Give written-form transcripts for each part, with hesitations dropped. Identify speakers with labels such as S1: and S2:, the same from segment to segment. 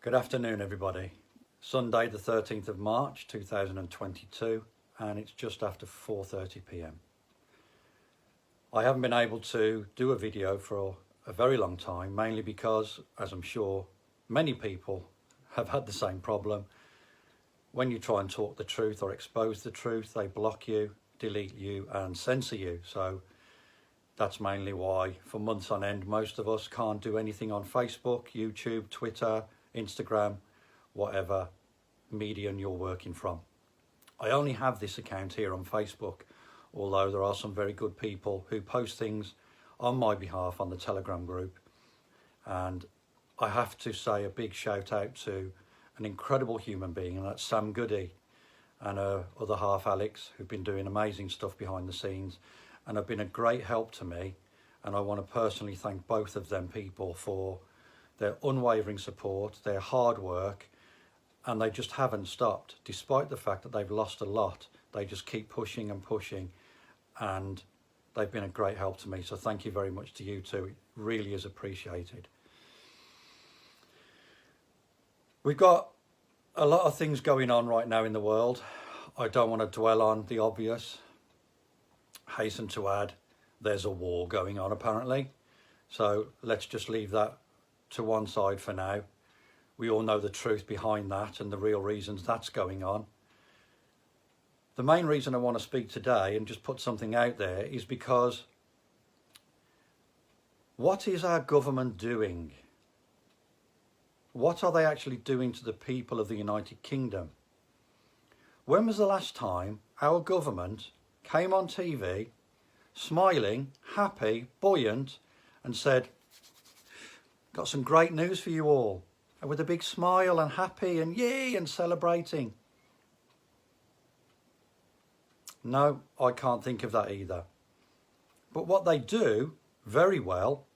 S1: Good afternoon, everybody. Sunday the 13th of March 2022, and it's just after 4:30 p.m. I haven't been able to do a video for a very long time, mainly because, as I'm sure many people have had the same problem, when you try and talk the truth or expose the truth, they block you, delete you and censor you. So that's mainly why for months on end most of us can't do anything on Facebook, YouTube, Twitter, Instagram, whatever medium you're working from. I only have this account here on Facebook, although there are some very good people who post things on my behalf on the Telegram group. And I have to say a big shout out to an incredible human being, and that's Sam Goody and her other half Alex, who've been doing amazing stuff behind the scenes and have been a great help to me. And I want to personally thank both of them people for their unwavering support, their hard work, and they just haven't stopped. Despite the fact that they've lost a lot, they just keep pushing and pushing, and they've been a great help to me. So thank you very much to you two. It really is appreciated. We've got a lot of things going on right now in the world. I don't want to dwell on the obvious. Hasten to add, there's a war going on apparently. So let's just leave that to one side for now. We all know the truth behind that and the real reasons that's going on. The main reason I want to speak today and just put something out there is because what is our government doing? What are they actually doing to the people of the United Kingdom? When was the last time our government came on TV smiling, happy, buoyant and said, got some great news for you all, and with a big smile and happy and yay and celebrating? No, I can't think of that either. But what they do very well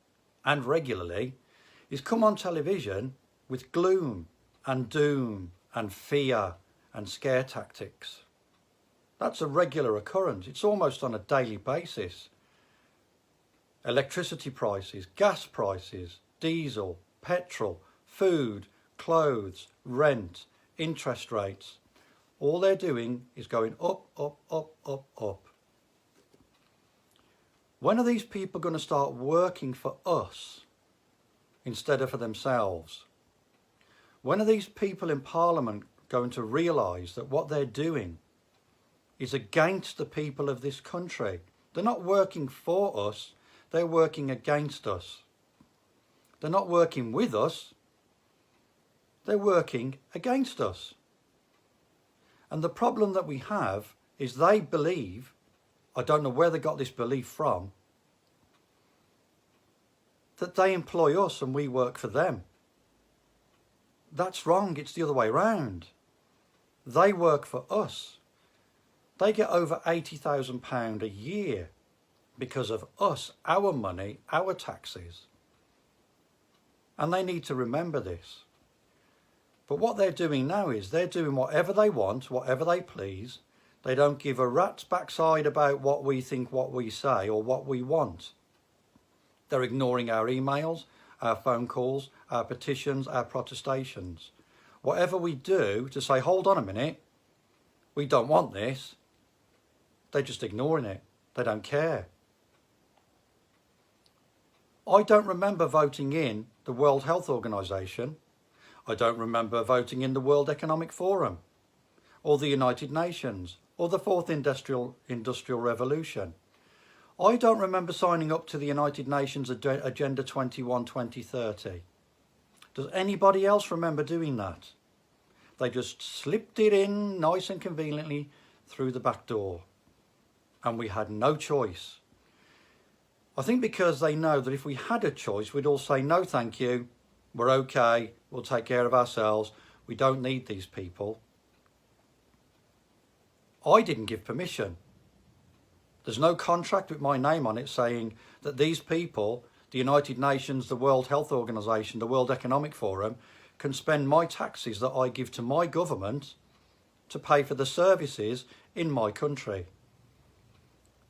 S1: and regularly is come on television with gloom and doom and fear and scare tactics. That's a regular occurrence. It's almost on a daily basis. Electricity prices, gas prices, diesel, petrol, food, clothes, rent, interest rates. All they're doing is going up, up, up, up, up. When are these people going to start working for us instead of for themselves? When are these people in Parliament going to realise that what they're doing is against the people of this country? They're not working for us, they're working against us. They're not working with us, they're working against us. And the problem that we have is they believe, I don't know where they got this belief from, that they employ us and we work for them. That's wrong, it's the other way around. They work for us. They get over £80,000 a year because of us, our money, our taxes. And they need to remember this. But what they're doing now is they're doing whatever they want, whatever they please. They don't give a rat's backside about what we think, what we say, or what we want. They're ignoring our emails, our phone calls, our petitions, our protestations. Whatever we do to say, hold on a minute, we don't want this, they're just ignoring it. They don't care. I don't remember voting in the World Health Organization. I don't remember voting in the World Economic Forum or the United Nations or the Fourth Industrial Revolution. I don't remember signing up to the United Nations Agenda 21 2030. Does anybody else remember doing that? They just slipped it in nice and conveniently through the back door. And we had no choice. I think because they know that if we had a choice, we'd all say, no, thank you. We're okay. We'll take care of ourselves. We don't need these people. I didn't give permission. There's no contract with my name on it saying that these people, the United Nations, the World Health Organization, the World Economic Forum, can spend my taxes that I give to my government to pay for the services in my country.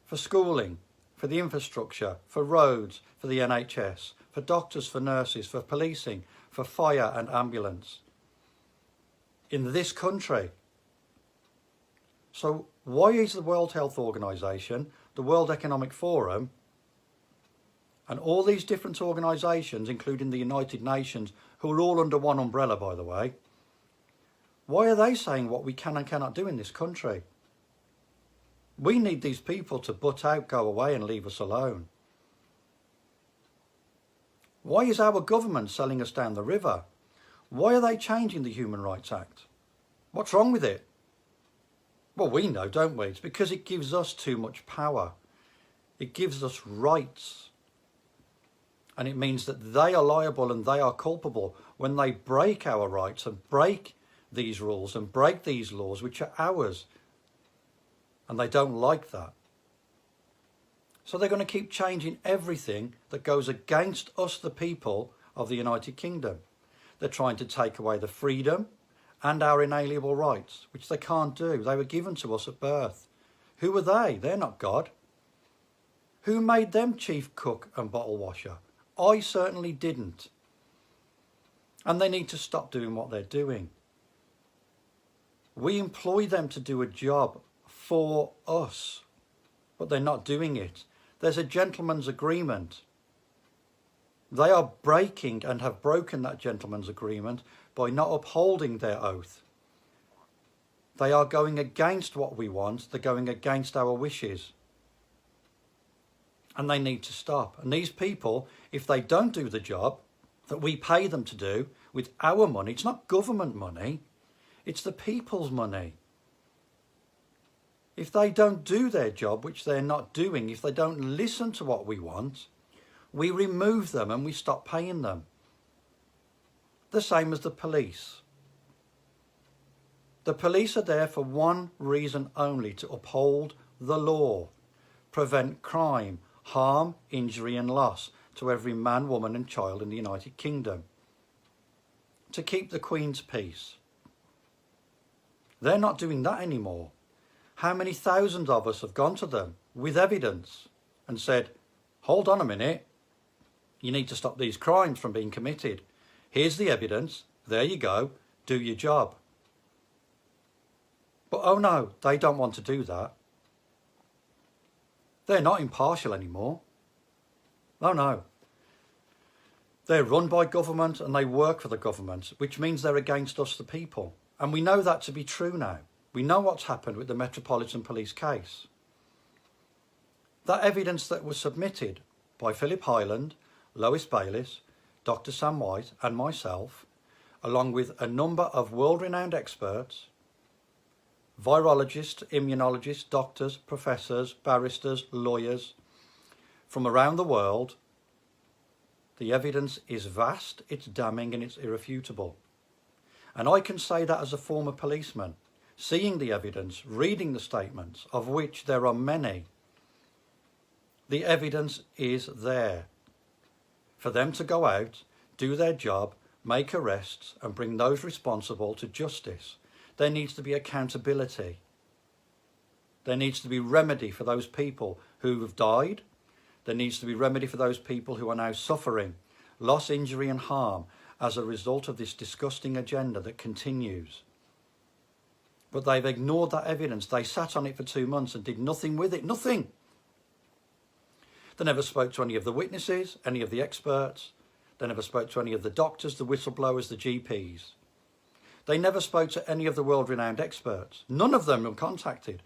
S1: For schooling, for the infrastructure, for roads, for the NHS, for doctors, for nurses, for policing, for fire and ambulance. in this country. So why is the World Health Organization, the World Economic Forum, and all these different organisations, including the United Nations, who are all under one umbrella, by the way, why are they saying what we can and cannot do in this country? We need these people to butt out, go away and leave us alone. Why is our government selling us down the river? Why are they changing the Human Rights Act? What's wrong with it? Well, we know, don't we? It's because it gives us too much power. It gives us rights. And it means that they are liable and they are culpable when they break our rights and break these rules and break these laws, which are ours. And they don't like that. So they're going to keep changing everything that goes against us, the people of the United Kingdom. They're trying to take away the freedom and our inalienable rights, which they can't do. They were given to us at birth. Who are they? They're not God. Who made them chief cook and bottle washer? I certainly didn't. And they need to stop doing what they're doing. We employ them to do a job for us, but they're not doing it. There's a gentleman's agreement. They are breaking and have broken that gentleman's agreement by not upholding their oath. They are going against what we want. They're going against our wishes. And they need to stop. And these people, if they don't do the job that we pay them to do with our money, it's not government money, it's the people's money. If they don't do their job, which they're not doing, if they don't listen to what we want, we remove them and we stop paying them. The same as the police. The police are there for one reason only: to uphold the law, prevent crime, harm, injury and loss to every man, woman and child in the United Kingdom, to keep the Queen's peace. They're not doing that anymore. How many thousands of us have gone to them with evidence and said, hold on a minute, you need to stop these crimes from being committed. Here's the evidence, there you go, do your job. But oh no, they don't want to do that. They're not impartial anymore. Oh no. They're run by government and they work for the government, which means they're against us, the people. And we know that to be true now. We know what's happened with the Metropolitan Police case. That evidence that was submitted by Philip Hyland, Lois Bayliss, Dr. Sam White and myself, along with a number of world-renowned experts, virologists, immunologists, doctors, professors, barristers, lawyers from around the world, the evidence is vast, it's damning and it's irrefutable. And I can say that as a former policeman, seeing the evidence, reading the statements, of which there are many. The evidence is there for them to go out, do their job, make arrests and bring those responsible to justice. There needs to be accountability. There needs to be remedy for those people who have died. There needs to be remedy for those people who are now suffering loss, injury and harm as a result of this disgusting agenda that continues. But they've ignored that evidence. They sat on it for 2 months and did nothing with it. Nothing. They never spoke to any of the witnesses, any of the experts. They never spoke to any of the doctors, the whistleblowers, the GPs. They never spoke to any of the world-renowned experts. None of them were contacted.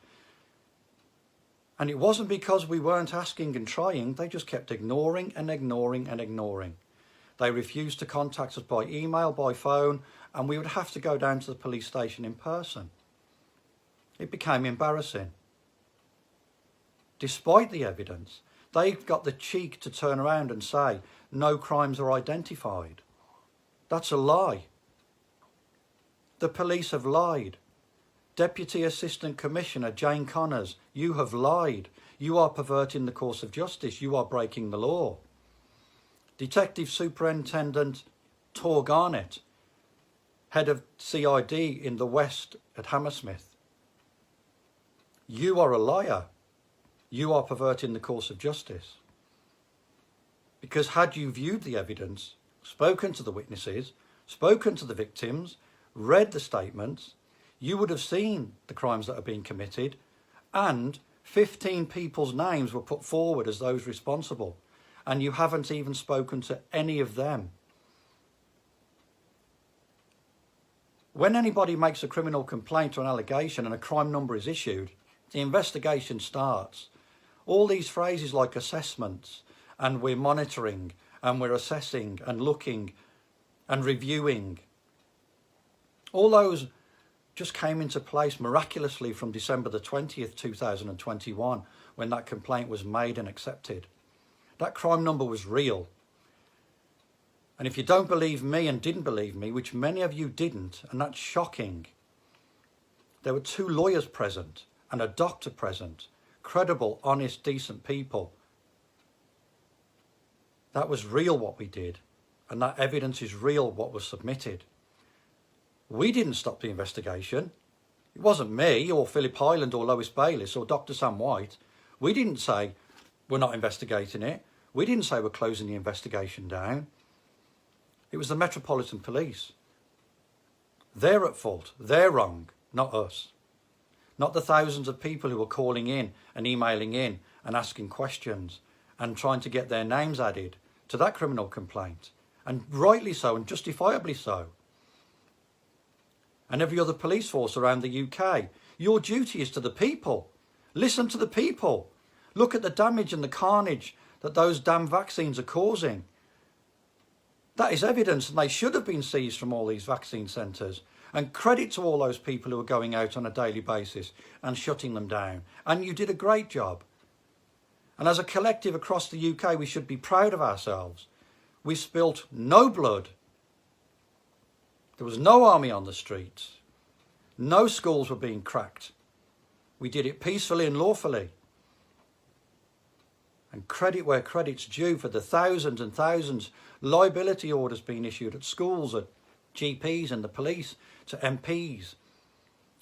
S1: And it wasn't because we weren't asking and trying. They just kept ignoring and ignoring and ignoring. They refused to contact us by email, by phone, and we would have to go down to the police station in person. It became embarrassing. Despite the evidence, they've got the cheek to turn around and say, no crimes are identified. That's a lie. The police have lied. Deputy Assistant Commissioner Jane Connors, you have lied. You are perverting the course of justice. You are breaking the law. Detective Superintendent Tor Garnett, head of CID in the West at Hammersmith, you are a liar. You are perverting the course of justice. Because had you viewed the evidence, spoken to the witnesses, spoken to the victims, read the statements, you would have seen the crimes that are being committed, and 15 people's names were put forward as those responsible, and you haven't even spoken to any of them. When anybody makes a criminal complaint or an allegation and a crime number is issued, the investigation starts. All these phrases like assessments, and we're monitoring, and we're assessing, and looking, and reviewing, all those just came into place miraculously from December the 20th, 2021, when that complaint was made and accepted. That crime number was real. And if you don't believe me and didn't believe me, which many of you didn't, and that's shocking, there were 2 lawyers present and a doctor present, credible, honest, decent people. That was real what we did, and that evidence is real what was submitted. We didn't stop the investigation. It wasn't me or Philip Highland or Lois Bayliss or Dr. Sam White. We didn't say we're not investigating it. We didn't say we're closing the investigation down. It was the Metropolitan Police. They're at fault. They're wrong, not us. Not the thousands of people who were calling in and emailing in and asking questions and trying to get their names added to that criminal complaint. And rightly so, and justifiably so. And every other police force around the UK. Your duty is to the people. Listen to the people. Look at the damage and the carnage that those damn vaccines are causing. That is evidence, and they should have been seized from all these vaccine centres. And credit to all those people who are going out on a daily basis and shutting them down. And you did a great job. And as a collective across the UK, we should be proud of ourselves. We spilt no blood. There was no army on the streets. No schools were being cracked. We did it peacefully and lawfully. And credit where credit's due for the thousands and thousands liability orders being issued at schools, at GPs and the police, to MPs.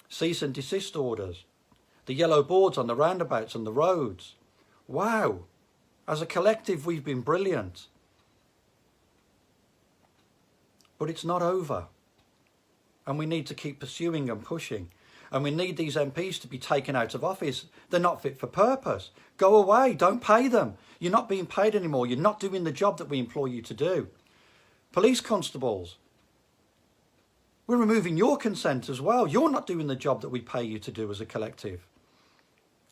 S1: Cease and desist orders. The yellow boards on the roundabouts and the roads. Wow. As a collective, we've been brilliant. But it's not over. And we need to keep pursuing and pushing. And we need these MPs to be taken out of office. They're not fit for purpose. Go away. Don't pay them. You're not being paid anymore. You're not doing the job that we employ you to do. Police constables, we're removing your consent as well. You're not doing the job that we pay you to do as a collective.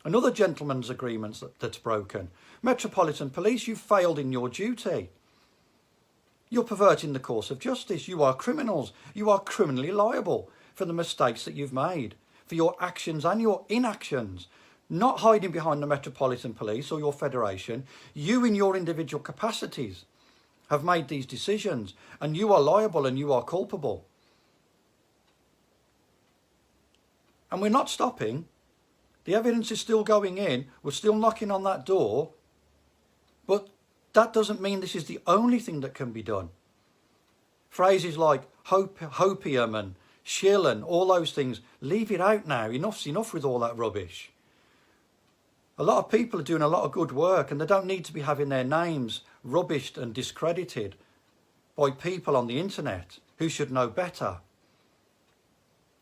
S1: Another gentleman's agreement that's broken. Metropolitan Police, you've failed in your duty. You're perverting the course of justice. You are criminals. You are criminally liable for the mistakes that you've made, for your actions and your inactions. Not hiding behind the Metropolitan Police or your federation. You in your individual capacities have made these decisions, and you are liable and you are culpable. And we're not stopping. The evidence is still going in. We're still knocking on that door. But that doesn't mean this is the only thing that can be done. Phrases like hopium and shill and all those things, leave it out now. Enough's enough with all that rubbish. A lot of people are doing a lot of good work, and they don't need to be having their names rubbished and discredited by people on the internet who should know better.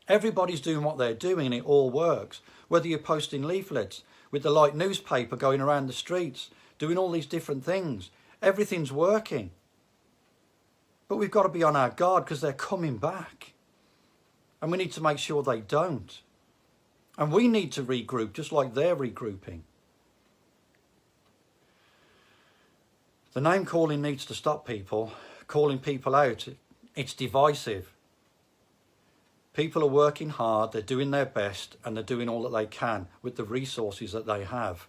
S1: Everybody's doing what they're doing and it all works. Whether you're posting leaflets with the light newspaper going around the streets, doing all these different things, everything's working. But we've got to be on our guard because they're coming back. And we need to make sure they don't. And we need to regroup just like they're regrouping. The name calling needs to stop, people. Calling people out, it's divisive. People are working hard, they're doing their best, and they're doing all that they can with the resources that they have.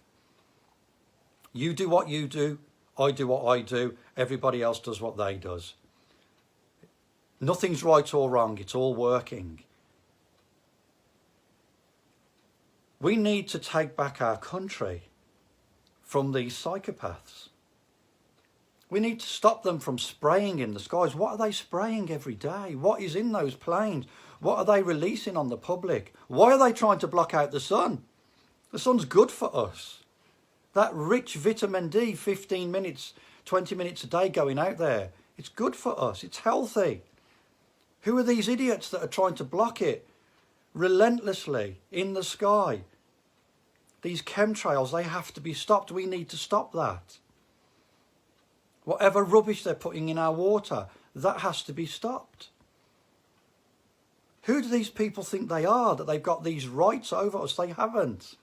S1: You do what you do, I do what I do, everybody else does what they does. Nothing's right or wrong, it's all working. We need to take back our country from these psychopaths. We need to stop them from spraying in the skies. What are they spraying every day? What is in those planes? What are they releasing on the public? Why are they trying to block out the sun? The sun's good for us. That rich vitamin D, 15 minutes, 20 minutes a day going out there, it's good for us. It's healthy. Who are these idiots that are trying to block it relentlessly in the sky? These chemtrails, they have to be stopped. We need to stop that. Whatever rubbish they're putting in our water, that has to be stopped. Who do these people think they are, that they've got these rights over us? They haven't.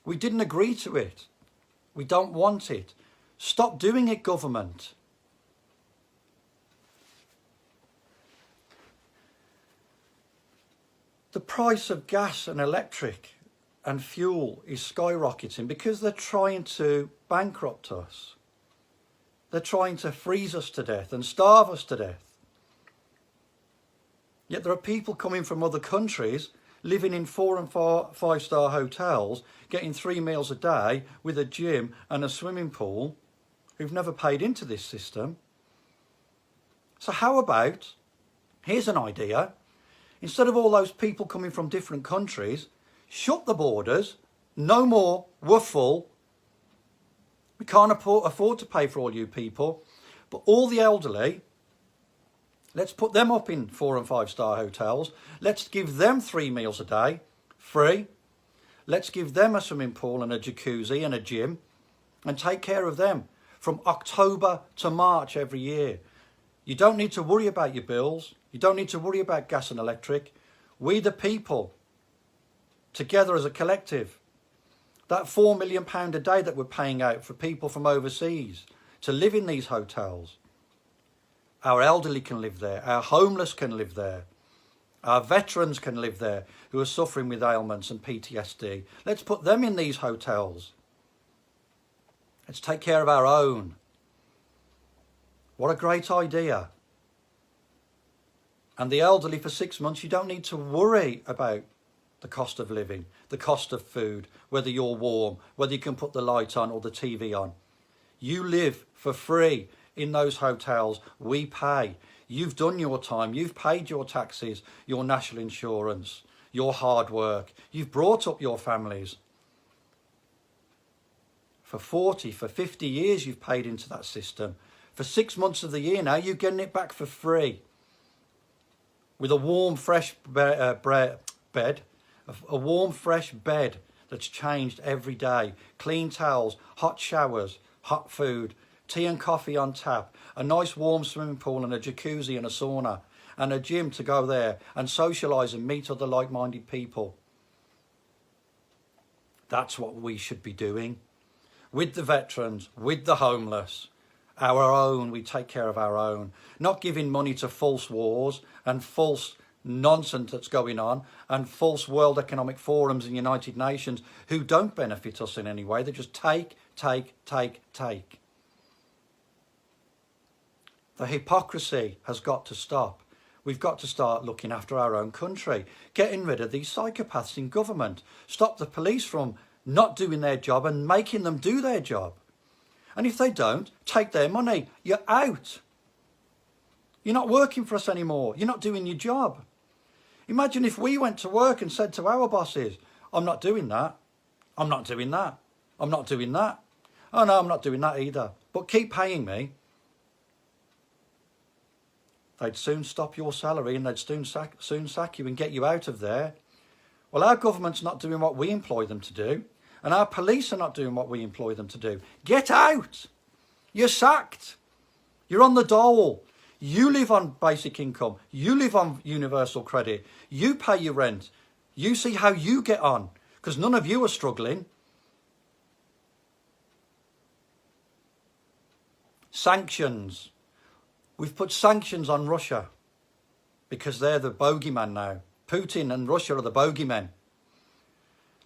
S1: We didn't agree to it. We don't want it. Stop doing it, government. The price of gas and electric and fuel is skyrocketing because they're trying to bankrupt us. They're trying to freeze us to death and starve us to death. Yet there are people coming from other countries living in 4- and 5-star hotels, getting 3 meals a day with a gym and a swimming pool, who've never paid into this system. So how about, here's an idea, instead of all those people coming from different countries, shut the borders, no more, we're full. We can't afford to pay for all you people, but all the elderly, let's put them up in 4- and 5-star hotels. Let's give them 3 meals a day, free. Let's give them a swimming pool and a jacuzzi and a gym and take care of them from October to March every year. You don't need to worry about your bills. You don't need to worry about gas and electric. We the people, together as a collective, that £4 million a day that we're paying out for people from overseas to live in these hotels. Our elderly can live there. Our homeless can live there. Our veterans can live there who are suffering with ailments and PTSD. Let's put them in these hotels. Let's take care of our own. What a great idea. And the elderly, for 6 months, you don't need to worry about the cost of living, the cost of food, whether you're warm, whether you can put the light on or the TV on. You live for free in those hotels. We pay. You've done your time. You've paid your taxes, your national insurance, your hard work. You've brought up your families. For 40, for 50 years you've paid into that system. For 6 months of the year now, you're getting it back for free. With a warm, fresh bed, a warm, fresh bed that's changed every day. Clean towels, hot showers, hot food, tea and coffee on tap, a nice warm swimming pool and a jacuzzi and a sauna, and a gym to go there and socialise and meet other like-minded people. That's what we should be doing. With the veterans, with the homeless, our own, we take care of our own. Not giving money to false wars and false nonsense that's going on and false World Economic Forums and United Nations who don't benefit us in any way. They just take. The hypocrisy has got to stop. We've got to start looking after our own country, getting rid of these psychopaths in government, stop the police from not doing their job and making them do their job. And if they don't, take their money. You're out. You're not working for us anymore. You're not doing your job. Imagine if we went to work and said to our bosses, I'm not doing that. I'm not doing that. I'm not doing that. Oh no, I'm not doing that either. But keep paying me. They'd soon stop your salary and they'd soon sack you and get you out of there. Well, our government's not doing what we employ them to do. And our police are not doing what we employ them to do. Get out. You're sacked. You're on the dole. You live on basic income. You live on universal credit. You pay your rent. You see how you get on. Because none of you are struggling. Sanctions. We've put sanctions on Russia because they're the bogeyman now. Putin and Russia are the bogeymen.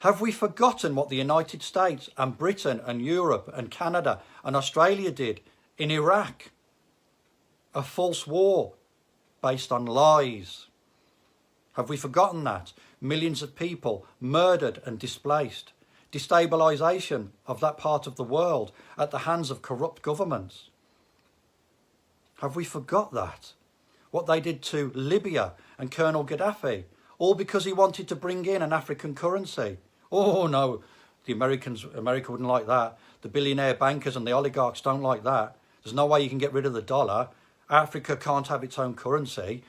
S1: Have we forgotten what the United States and Britain and Europe and Canada and Australia did in Iraq? A false war based on lies. Have we forgotten that? Millions of people murdered and displaced. Destabilisation of that part of the world at the hands of corrupt governments. Have we forgot that? What they did to Libya and Colonel Gaddafi, all because he wanted to bring in an African currency. Oh no, America wouldn't like that. The billionaire bankers and the oligarchs don't like that. There's no way you can get rid of the dollar. Africa can't have its own currency.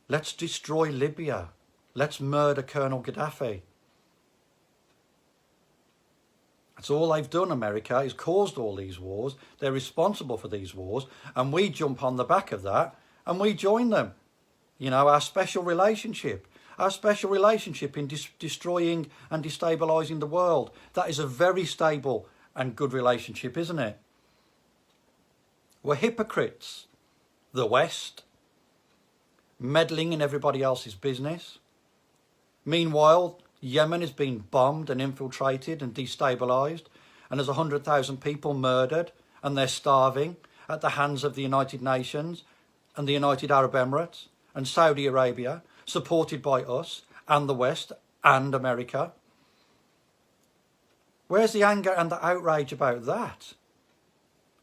S1: Let's destroy Libya. Let's murder Colonel Gaddafi. That's all they've done, America, is caused all these wars. They're responsible for these wars. And we jump on the back of that and we join them. You know, our special relationship in destroying and destabilising the world. That is a very stable and good relationship, isn't it? We're hypocrites. The West, meddling in everybody else's business. Meanwhile, Yemen is being bombed and infiltrated and destabilised, and there's 100,000 people murdered, and they're starving at the hands of the United Nations and the United Arab Emirates and Saudi Arabia, supported by us and the West and America. Where's the anger and the outrage about that?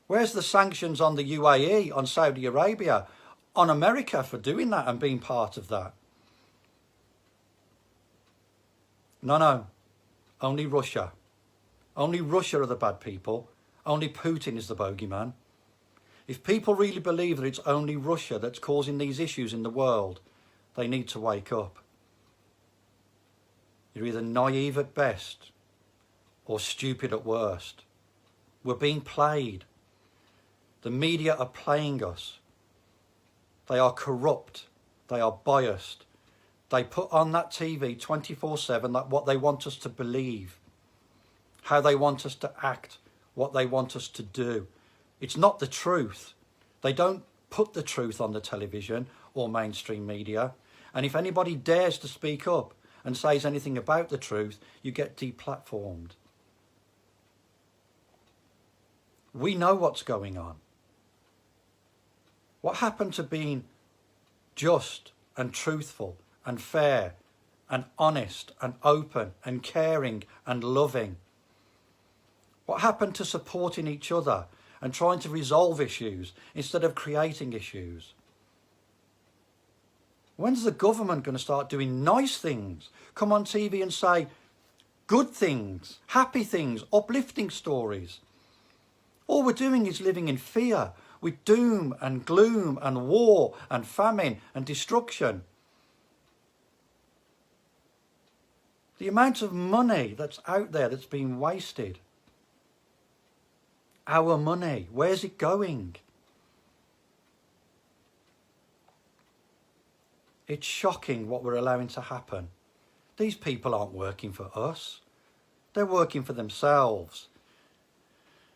S1: Where's the sanctions on the UAE, on Saudi Arabia, on America for doing that and being part of that? No. Only Russia. Only Russia are the bad people. Only Putin is the bogeyman. If people really believe that it's only Russia that's causing these issues in the world, they need to wake up. You're either naive at best or stupid at worst. We're being played. The media are playing us. They are corrupt. They are biased. They put on that TV 24/7 that what they want us to believe, how they want us to act, what they want us to do. It's not the truth. They don't put the truth on the television or mainstream media. And if anybody dares to speak up and says anything about the truth, you get deplatformed. We know what's going on. What happened to being just and truthful and fair and honest and open and caring and loving? What happened to supporting each other and trying to resolve issues instead of creating issues? When's the government going to start doing nice things? Come on TV and say good things, happy things, uplifting stories. All we're doing is living in fear with doom and gloom and war and famine and destruction. The amount of money that's out there that's being wasted. Our money, where's it going? It's shocking what we're allowing to happen. These people aren't working for us. They're working for themselves.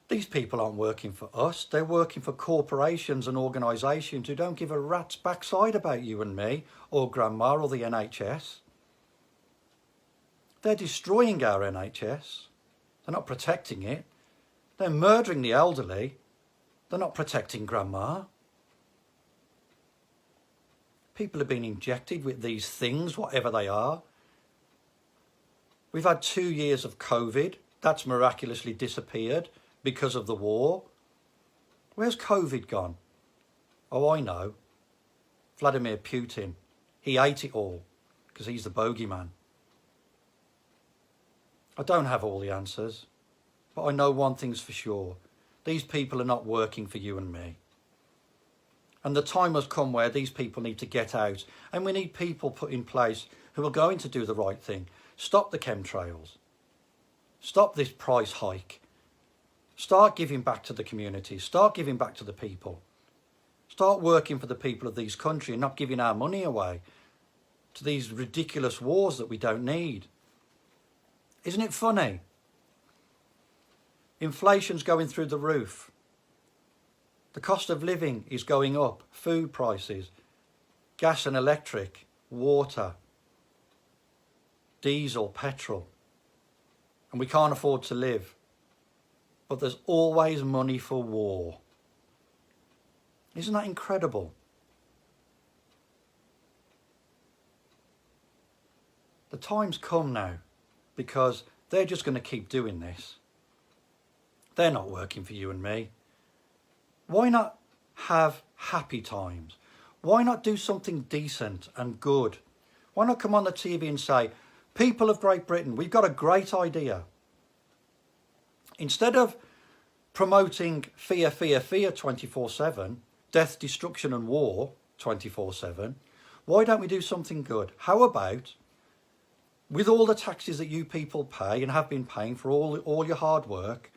S1: These people aren't working for us. They're working for corporations and organisations who don't give a rat's backside about you and me or grandma or the NHS. They're destroying our NHS. They're not protecting it. They're murdering the elderly. They're not protecting grandma. People have been injected with these things, whatever they are. We've had 2 years of COVID. That's miraculously disappeared because of the war. Where's COVID gone? Oh, I know. Vladimir Putin. He ate it all because he's the bogeyman. I don't have all the answers, but I know one thing's for sure. These people are not working for you and me. And the time has come where these people need to get out, and we need people put in place who are going to do the right thing. Stop the chemtrails. Stop this price hike. Start giving back to the community. Start giving back to the people. Start working for the people of these countries and not giving our money away to these ridiculous wars that we don't need. Isn't it funny? Inflation's going through the roof. The cost of living is going up. Food prices, gas and electric, water, diesel, petrol. And we can't afford to live. But there's always money for war. Isn't that incredible? The time's come now because they're just going to keep doing this. They're not working for you and me. Why not have happy times? Why not do something decent and good? Why not come on the TV and say, people of Great Britain, we've got a great idea. Instead of promoting fear 24/7, death, destruction and war 24/7, Why don't we do something good? How about, with all the taxes that you people pay and have been paying for all your hard work,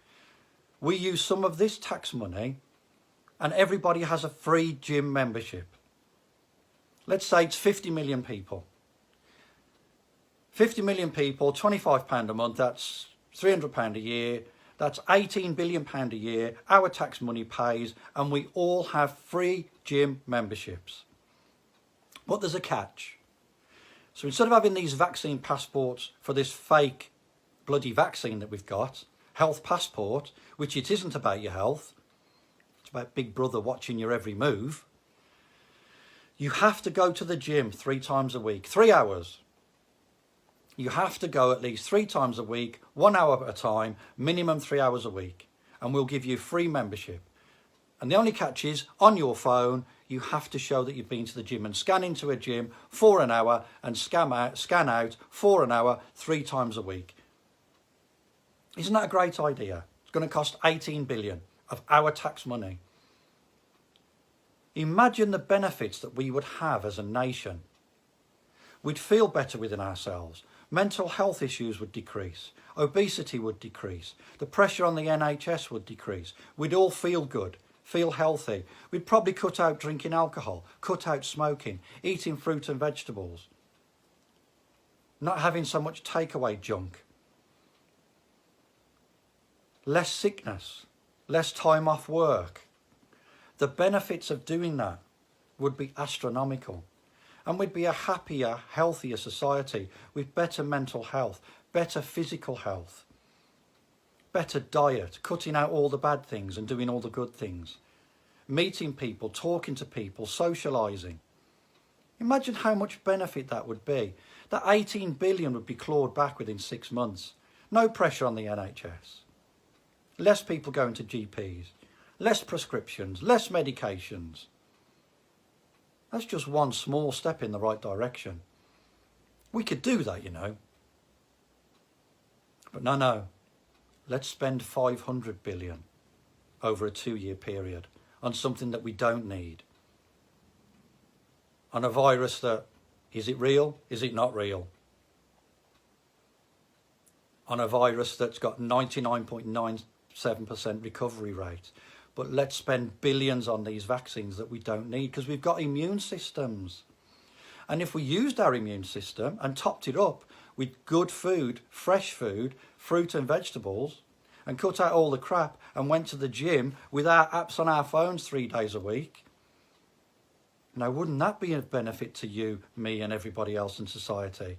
S1: we use some of this tax money and everybody has a free gym membership. Let's say it's 50 million people. 50 million people, £25 a month, that's £300 a year. That's £18 billion a year. Our tax money pays, and we all have free gym memberships. But there's a catch. So instead of having these vaccine passports for this fake bloody vaccine that we've got, health passport, which it isn't about your health, it's about Big Brother watching your every move, you have to go to the gym 3 times a week, 3 hours. You have to go at least 3 times a week, 1 hour at a time, minimum 3 hours a week. And we'll give you free membership. And the only catch is, on your phone, you have to show that you've been to the gym and scan into a gym for an hour and scan out for an hour 3 times a week. Isn't that a great idea? It's going to cost 18 billion of our tax money. Imagine the benefits that we would have as a nation. We'd feel better within ourselves. Mental health issues would decrease. Obesity would decrease. The pressure on the NHS would decrease. We'd all feel good, feel healthy. We'd probably cut out drinking alcohol, cut out smoking, eating fruit and vegetables, not having so much takeaway junk. Less sickness, less time off work. The benefits of doing that would be astronomical. And we'd be a happier, healthier society with better mental health, better physical health, better diet, cutting out all the bad things and doing all the good things, meeting people, talking to people, socialising. Imagine how much benefit that would be. That 18 billion would be clawed back within 6 months. No pressure on the NHS. Less people going to GPs, less prescriptions, less medications. That's just one small step in the right direction. We could do that, you know. But no. Let's spend 500 billion over a 2-year period on something that we don't need. On a virus that, is it real? Is it not real? On a virus that's got 99.97% recovery rate. But let's spend billions on these vaccines that we don't need because we've got immune systems. And if we used our immune system and topped it up with good food, fresh food, fruit and vegetables, and cut out all the crap and went to the gym with our apps on our phones 3 days a week, now wouldn't that be of benefit to you, me and everybody else in society?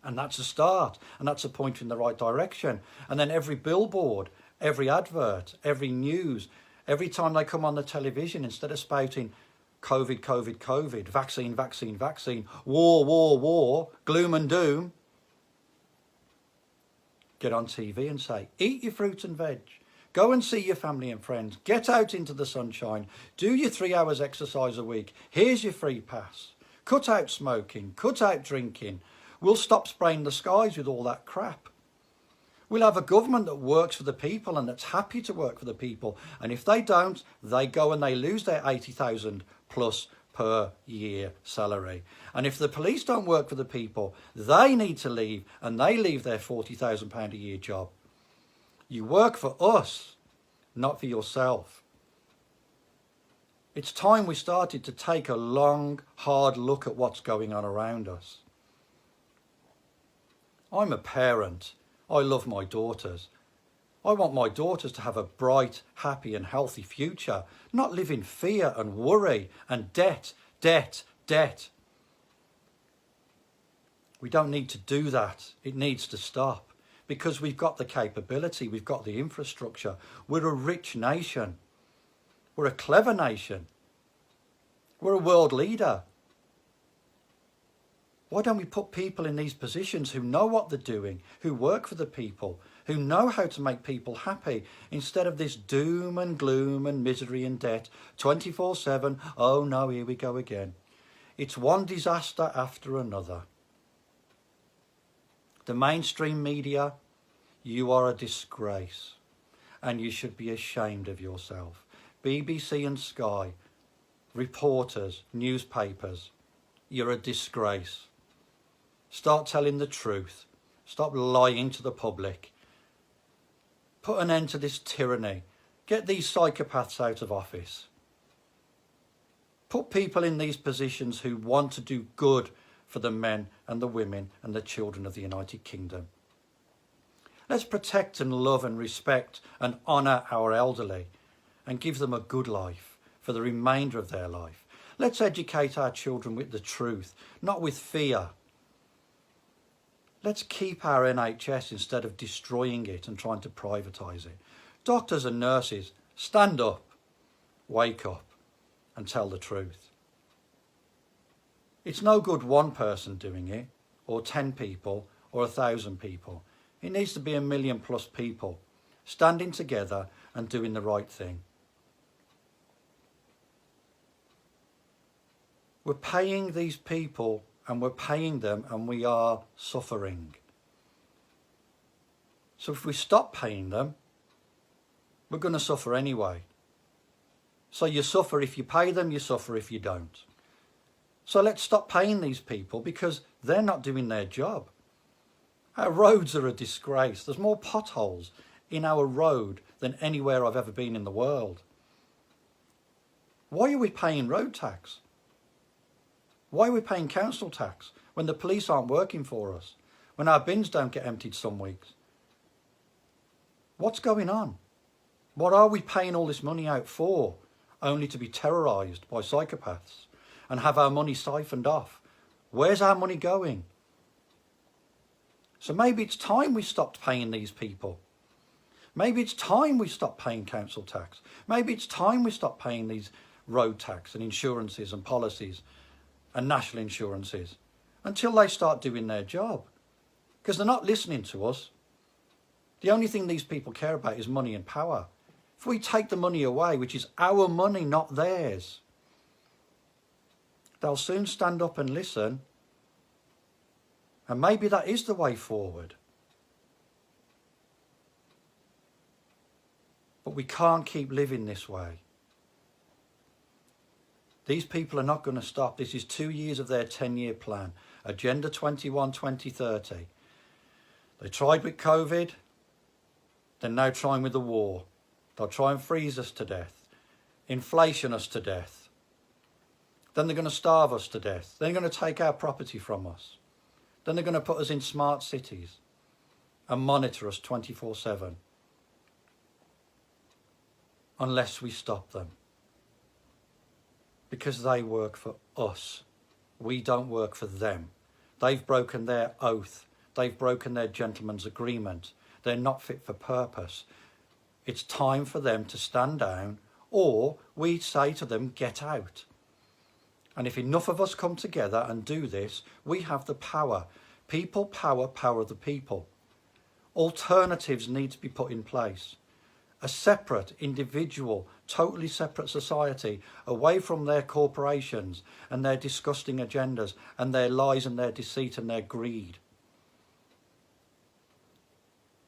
S1: And that's a start, and that's a point in the right direction. And then every billboard, every advert, every news, every time they come on the television, instead of spouting COVID, COVID, COVID, vaccine, vaccine, vaccine, war, war, war, gloom and doom, get on TV and say, eat your fruit and veg, go and see your family and friends, get out into the sunshine, do your 3 hours exercise a week, here's your free pass, cut out smoking, cut out drinking, we'll stop spraying the skies with all that crap. We'll have a government that works for the people and that's happy to work for the people. And if they don't, they go and they lose their 80,000 plus per year salary. And if the police don't work for the people, they need to leave and they leave their £40,000 a year job. You work for us, not for yourself. It's time we started to take a long, hard look at what's going on around us. I'm a parent. I love my daughters. I want my daughters to have a bright, happy and healthy future, not live in fear and worry and debt, debt, debt. We don't need to do that. It needs to stop because we've got the capability, we've got the infrastructure. We're a rich nation. We're a clever nation. We're a world leader. Why don't we put people in these positions who know what they're doing, who work for the people, who know how to make people happy, instead of this doom and gloom and misery and debt, 24/7, oh no, here we go again. It's one disaster after another. The mainstream media, you are a disgrace, and you should be ashamed of yourself. BBC and Sky, reporters, newspapers, you're a disgrace. Start telling the truth. Stop lying to the public. Put an end to this tyranny. Get these psychopaths out of office. Put people in these positions who want to do good for the men and the women and the children of the United Kingdom. Let's protect and love and respect and honour our elderly and give them a good life for the remainder of their life. Let's educate our children with the truth, not with fear. Let's keep our NHS instead of destroying it and trying to privatise it. Doctors and nurses, stand up, wake up and tell the truth. It's no good one person doing it, or 10 people, or 1,000 people. It needs to be 1 million plus people standing together and doing the right thing. We're paying these people and we're paying them and we are suffering. So if we stop paying them, we're going to suffer anyway. So you suffer if you pay them, you suffer if you don't. So let's stop paying these people because they're not doing their job. Our roads are a disgrace. There's more potholes in our road than anywhere I've ever been in the world. Why are we paying road tax? Why are we paying council tax when the police aren't working for us? When our bins don't get emptied some weeks? What's going on? What are we paying all this money out for? Only to be terrorised by psychopaths and have our money siphoned off. Where's our money going? So maybe it's time we stopped paying these people. Maybe it's time we stop paying council tax. Maybe it's time we stop paying these road tax and insurances and policies and national insurances until they start doing their job. Because they're not listening to us. The only thing these people care about is money and power. If we take the money away, which is our money, not theirs, they'll soon stand up and listen. And maybe that is the way forward. But we can't keep living this way. These people are not going to stop. This is 2 years of their 10-year plan. Agenda 21-2030. They tried with COVID. They're now trying with the war. They'll try and freeze us to death. Inflation us to death. Then they're going to starve us to death. Then they're going to take our property from us. Then they're going to put us in smart cities and monitor us 24/7. Unless we stop them. Because they work for us. We don't work for them. They've broken their oath. They've broken their gentleman's agreement. They're not fit for purpose. It's time for them to stand down, or we say to them, get out. And if enough of us come together and do this, we have the power. People power, power of the people. Alternatives need to be put in place. A separate, individual, totally separate society away from their corporations and their disgusting agendas and their lies and their deceit and their greed.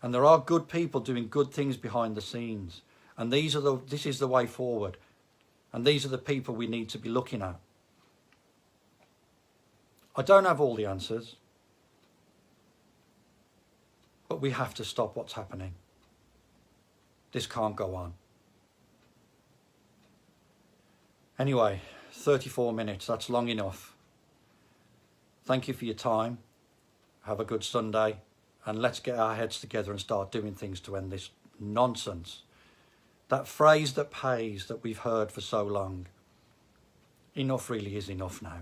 S1: And there are good people doing good things behind the scenes. And this is the way forward. And these are the people we need to be looking at. I don't have all the answers. But we have to stop what's happening. This can't go on. Anyway, 34 minutes, that's long enough. Thank you for your time. Have a good Sunday. And let's get our heads together and start doing things to end this nonsense. That phrase that pays that we've heard for so long. Enough really is enough now.